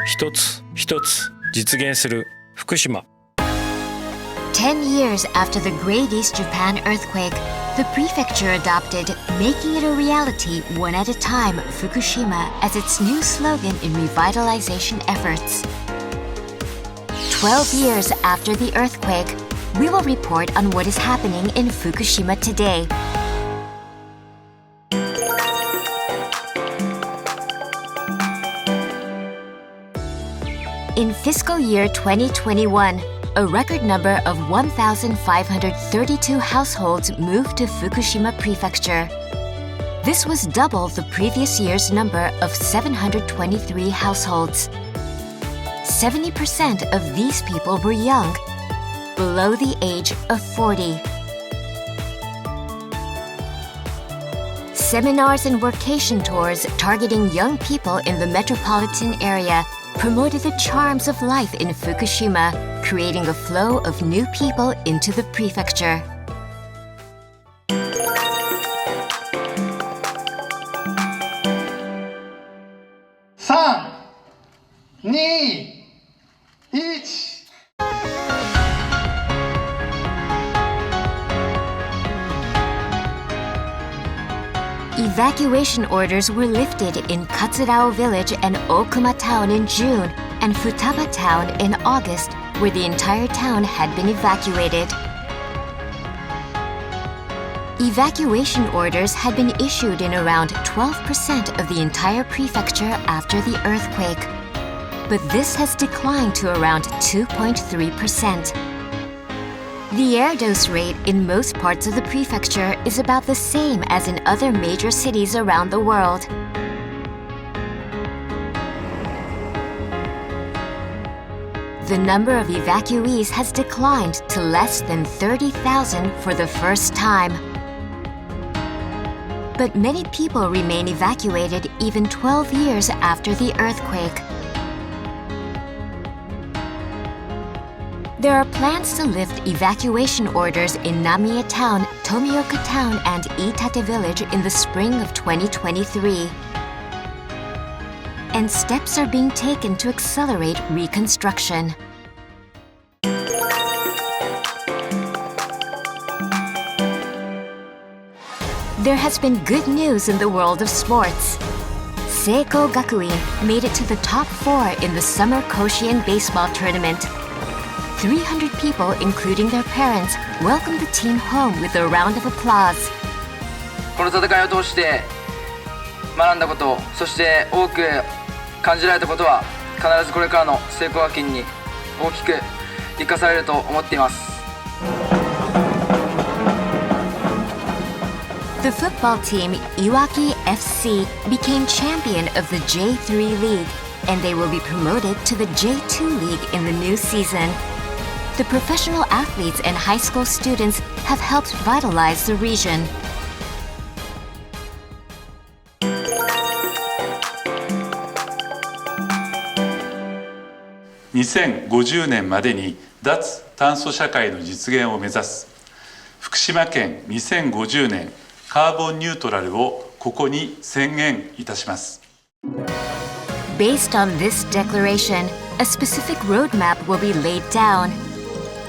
一つ一つ実現する福島。10 years after the Great East Japan earthquake, the prefecture adopted "Making it a reality one at a time, Fukushima" as its new slogan in revitalization efforts. 12 years after the earthquake, we will report on what is happening in Fukushima today. In fiscal year 2021, a record number of 1,532 households moved to Fukushima Prefecture. This was double the previous year's number of 723 households. 70% of these people were young, below the age of 40. Seminars and workation tours targeting young people in the metropolitan area promoted the charms of life in Fukushima, creating a flow of new people into the prefecture. 3、2、1。Evacuation orders were lifted in Katsurao Village and Okuma Town in June, and Futaba Town in August, where the entire town had been evacuated. Evacuation orders had been issued in around 12% of the entire prefecture after the earthquake, but this has declined to around 2.3%. The air dose rate in most parts of the prefecture is about the same as in other major cities around the world. The number of evacuees has declined to less than 30,000 for the first time. But many people remain evacuated even 12 years after the earthquake. There are plans to lift evacuation orders in Namiya Town, Tomioka Town, and Iitate Village in the spring of 2023. And steps are being taken to accelerate reconstruction. There has been good news in the world of sports. Seiko Gakuin made it to the top 4 in the Summer Koshien Baseball Tournament. 300 people, including their parents, welcomed the team home with a round of applause. この戦いを通して学んだこと、そして多く感じられたことは必ずこれからの聖光学院に大きく生かされると思っています。The football team Iwaki FC became champion of the J3 League, and they will be promoted to the J2 League in the new season. The professional athletes and high school students have helped vitalize the region. 2050年までに脱炭素社会の実現を目指す福島県2050年カーボンニュートラルをここに宣言いたします。Based on this declaration, a specific roadmap will be laid down,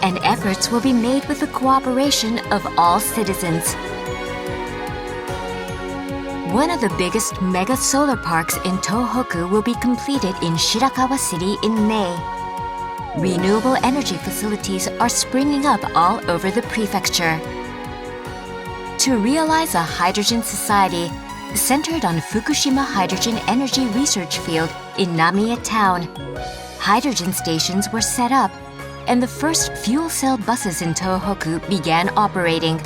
and efforts will be made with the cooperation of all citizens. One of the biggest mega solar parks in Tohoku will be completed in Shirakawa City in May. Renewable energy facilities are springing up all over the prefecture. To realize a hydrogen society centered on Fukushima Hydrogen Energy Research Field in Namiya Town, hydrogen stations were set up, and the first fuel cell buses in Tohoku began operating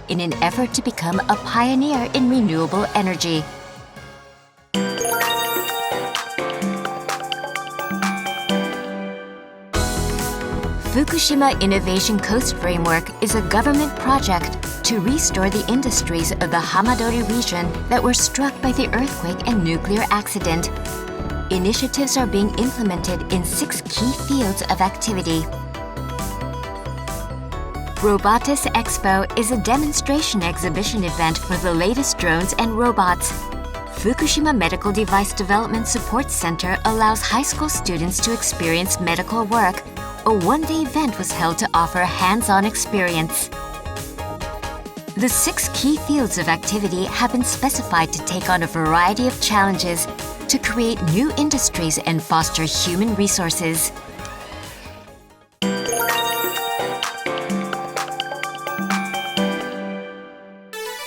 in an effort to become a pioneer in renewable energy. Fukushima Innovation Coast Framework is a government project to restore the industries of the Hamadori region that were struck by the earthquake and nuclear accident. Initiatives are being implemented in 6 key fields of activity. Robotis Expo is a demonstration exhibition event for the latest drones and robots. Fukushima Medical Device Development Support Center allows high school students to experience medical work. A one-day event was held to offer hands-on experience. The 6 key fields of activity have been specified to take on a variety of challenges to create new industries and foster human resources.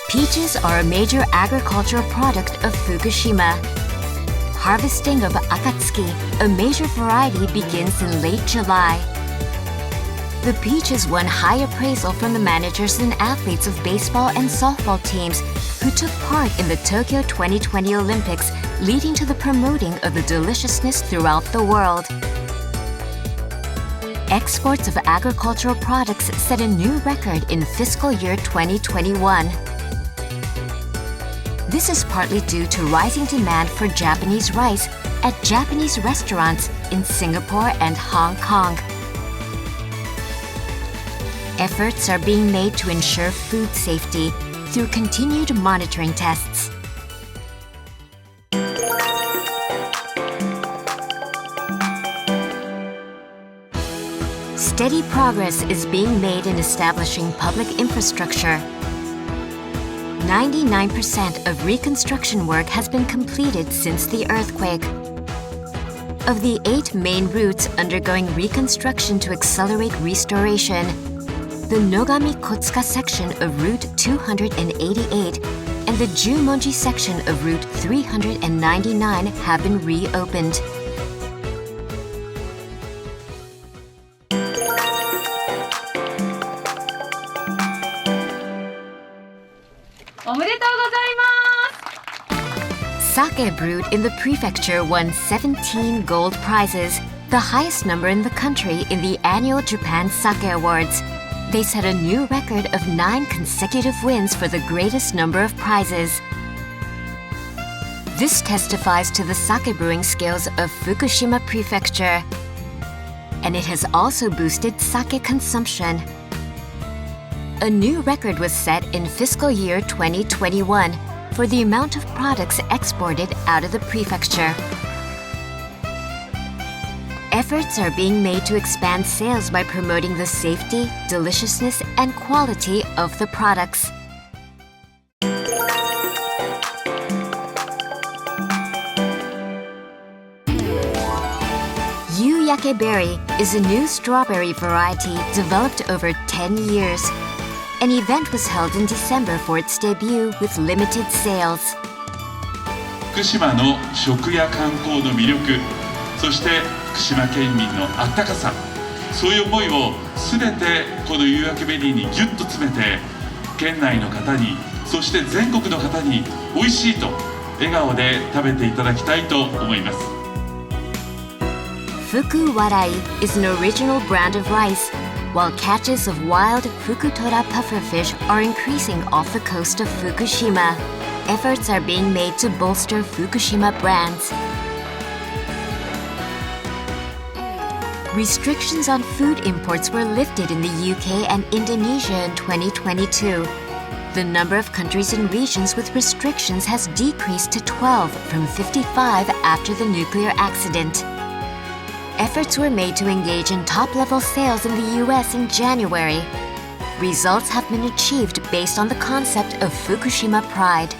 Peaches are a major agricultural product of Fukushima. Harvesting of Akatsuki, a major variety, begins in late July. The peaches won high appraisal from the managers and athletes of baseball and softball teams who took part in the Tokyo 2020 Olympics, leading to the promoting of the deliciousness throughout the world. Exports of agricultural products set a new record in fiscal year 2021. This is partly due to rising demand for Japanese rice at Japanese restaurants in Singapore and Hong Kong. Efforts are being made to ensure food safety through continued monitoring tests. Steady progress is being made in establishing public infrastructure. 99% of reconstruction work has been completed since the earthquake. Of the 8 main routes undergoing reconstruction to accelerate restoration, the Nogami-Kotsuka section of Route 288 and the Jumonji section of Route 399 have been reopened. Sake brewed in the prefecture won 17 gold prizes, the highest number in the country in the annual Japan Sake Awards. They set a new record of 9 consecutive wins for the greatest number of prizes. This testifies to the sake brewing skills of Fukushima Prefecture. And it has also boosted sake consumption. A new record was set in fiscal year 2021 for the amount of products exported out of the prefecture. Efforts are being made to expand sales by promoting the safety, deliciousness, and quality of the products. Yuyake Berry is a new strawberry variety developed over 10 years. An event was held in December for its debut with limited sales. 福島の食や観光の魅力、そして福島県民のあったかさ、そういう思いを全てこの夕焼けベリーにギュッと詰めて、県内の方に、そして全国の方に美味しいと笑顔で食べていただきたいと思います。Fuku Warai is an original brand of rice, while catches of wild Fukutora pufferfish are increasing off the coast of Fukushima. Efforts are being made to bolster Fukushima brands. Restrictions on food imports were lifted in the UK and Indonesia in 2022. The number of countries and regions with restrictions has decreased to 12 from 55 after the nuclear accident. Efforts were made to engage in top-level sales in the US in January. Results have been achieved based on the concept of Fukushima Pride.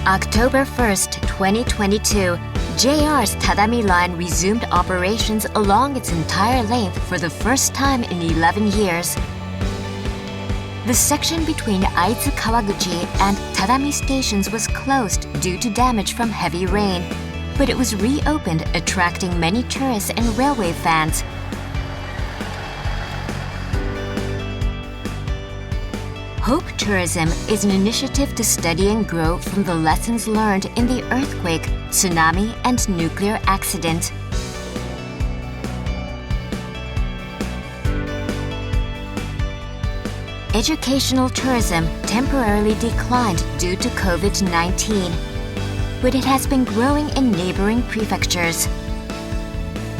October 1st, 2022, JR's Tadami Line resumed operations along its entire length for the first time in 11 years. The section between Aizu Kawaguchi and Tadami stations was closed due to damage from heavy rain, but it was reopened, attracting many tourists and railway fans. Hope Tourism is an initiative to study and grow from the lessons learned in the earthquake, tsunami, and nuclear accident. Educational tourism temporarily declined due to COVID-19, but it has been growing in neighboring prefectures.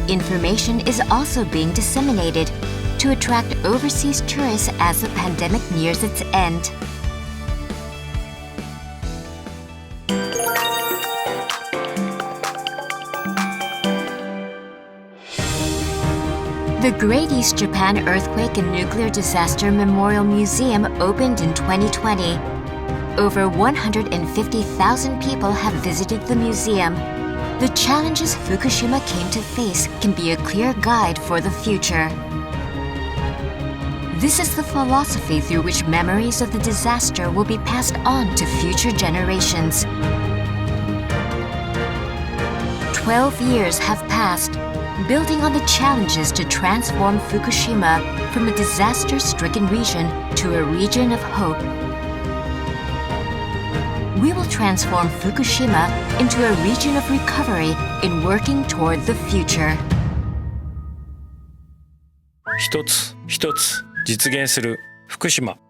information is also being disseminated to attract overseas tourists as the pandemic nears its end. The Great East Japan Earthquake and Nuclear Disaster Memorial Museum opened in 2020. Over 150,000 people have visited the museum. The challenges Fukushima came to face can be a clear guide for the future. This is the philosophy through which memories of the disaster will be passed on to future generations. 12 years have passed, building on the challenges to transform Fukushima from a disaster-stricken region to a region of hope. We will transform Fukushima into a region of recovery in working toward the future. 一つ一つ実現する福島。